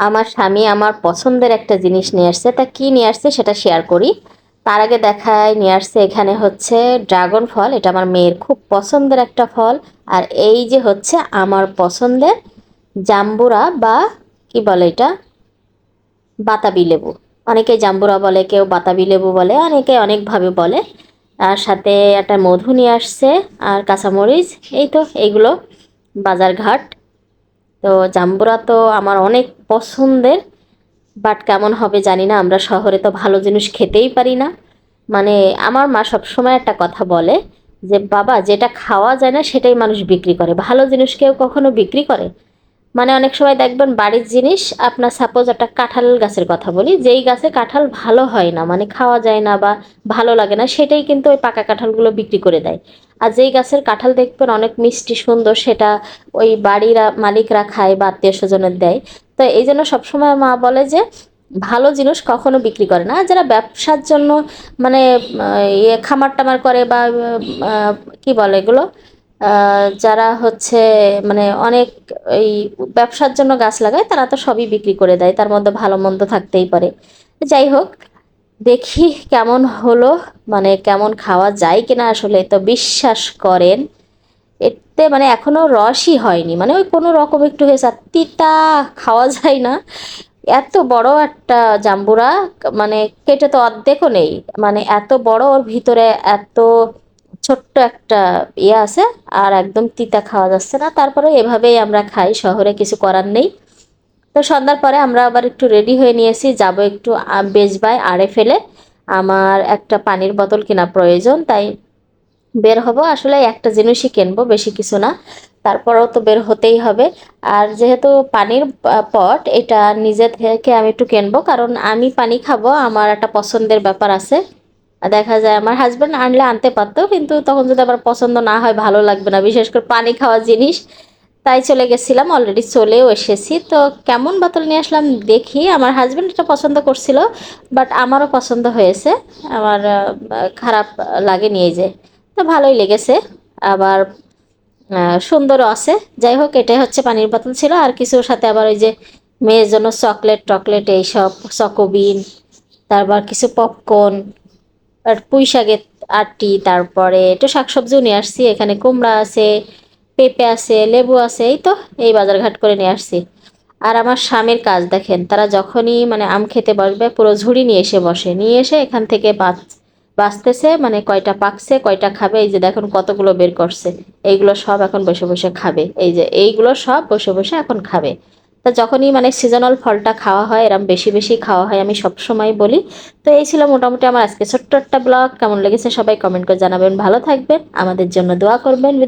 আমার স্বামী আমার পছন্দের একটা জিনিস নিয়ে আসছে, তা কি নিয়ে আসছে সেটা শেয়ার করি। তার আগে দেখায় নিয়ে আসছে এখানে হচ্ছে ড্রাগন ফল, এটা আমার মেয়ের খুব পছন্দের একটা ফল। আর এই যে হচ্ছে আমার পছন্দের জাম্বুরা বা কি বলে এটা, বাতাবি লেবু। অনেকে জাম্বুরা বলে, কেউ বাতাবি লেবু বলে, অনেকে অনেকভাবে বলে। আর সাথে একটা মধু নিয়ে আসছে আর কাঁচামরিচ। এই তো এইগুলো বাজারঘাট। তো জাম্বুরা তো আমার অনেক পছন্দের, বাট কেমন হবে জানি না, আমরা শহরে তো ভালো জিনিস খেতেই পারি না। মানে আমার মা সবসময় একটা কথা বলে যে বাবা, যেটা খাওয়া যায় না সেটাই মানুষ বিক্রি করে, ভালো জিনিস কেউ কখনো বিক্রি করে? মানে অনেক সময় দেখবেন বাড়ির জিনিস, আপনার সাপোজ একটা কাঁঠাল গাছের কথা বলি, যেই গাছে কাঁঠাল ভালো হয় না, মানে খাওয়া যায় না বা ভালো লাগে না, সেটাই কিন্তু ওই পাকা কাঁঠালগুলো বিক্রি করে দেয়। আর যেই গাছের কাঁঠাল দেখবেন অনেক মিষ্টি সুন্দর, সেটা ওই বাড়িরা মালিকরা খায় বা আত্মীয় স্বজনের দেয়। তো এই জন্য সবসময় মা বলে যে ভালো জিনিস কখনো বিক্রি করে না। আর যারা ব্যবসার জন্য মানে ইয়ে খামার টামার করে বা আহ, কি বলে এগুলো, যারা হচ্ছে মানে অনেক এই ব্যবসার জন্য গাছ লাগায়, তারা তো সবই বিক্রি করে দেয়, তার মধ্যে ভালো মন্দ থাকতেই পারে। যাই হোক, দেখি কেমন হলো, মানে কেমন খাওয়া যায় কিনা। আসলে তো বিশ্বাস করেন, এতে মানে এখনো রসই হয়নি, মানে ওই কোনো রকম একটু হয়েছে, আর তিতা, খাওয়া যায় না। এত বড় একটা জাম্বুরা, মানে কেটে তো অর্ধেকও নেই, মানে এত বড়, ওর ভিতরে এত ছোট্ট একটা ইয়ে আছে, আর একদম তিতা, খাওয়া যাচ্ছে না। তারপরে এভাবেই আমরা খাই, শহরে কিছু করার নেই। তো সন্ধ্যার পরে আমরা আবার একটু রেডি হয়ে নিয়েছি, যাব একটু বেজবায় আড়ে ফেলে। আমার একটা পানির বোতল কেনা প্রয়োজন, তাই বের হব। আসলে একটা জিনিসই কিনবো, বেশি কিছু না, তারপরেও তো বের হতেই হবে। আর যেহেতু পানির পট, এটা নিজে থেকে আমি একটু কিনবো, কারণ আমি পানি খাবো, আমার একটা পছন্দের ব্যাপার আছে। দেখা যায় আমার হাজবেন্ড আনলে আনতে পারতো, কিন্তু তখন যদি আবার পছন্দ না হয় ভালো লাগবে না, বিশেষ করে পানি খাওয়া জিনিস। তাই চলে গেছিলাম, অলরেডি চলেও এসেছি। তো কেমন বোতল নিয়ে আসলাম দেখি। আমার হাজবেন্ড এটা পছন্দ করছিল, বাট আমারও পছন্দ হয়েছে। আমার খারাপ লাগেনি এই যে, তো ভালোই লেগেছে। আবার সুন্দরও আছে। যাই হোক, এটাই হচ্ছে পানির বোতল ছিল, আর কিছুর সাথে আবার ওই যে মেয়ের জন্য চকলেট টকলেট এইসব, চকোবিন, তারপর কিছু পপকর্ন, আর পুঁই শাকের আটি, তারপরে একটু শাকসবজিও নিয়ে আসছি। এখানে কুমড়া আছে, পেঁপে আছে, লেবু আছে, এই তো এই বাজারঘাট করে নিয়ে আসছি। আর আমার স্বামীর কাজ দেখেন, তারা যখনই মানে আম খেতে বসবে পুরো ঝুড়ি নিয়ে এসে বসে, নিয়ে এসে এখান থেকে বাঁচতেছে, মানে কয়টা পাকছে কয়টা খাবে, এই যে দেখুন কতগুলো বের করছে। এইগুলো সব এখন বসে বসে খাবে, এই যে এইগুলো সব বসে বসে এখন খাবে। তা যখনই মানে সিজনাল ফলটা খাওয়া হয়, এরম বেশি বেশি খাওয়া হয়, আমি সব সময় বলি। তো এই ছিল মোটামুটি আমার আজকে ছোট্ট একটা ব্লগ। কেমন লেগেছে সবাই কমেন্ট করে জানাবেন, ভালো থাকবেন, আমাদের জন্য দোয়া করবেন। বিদায়।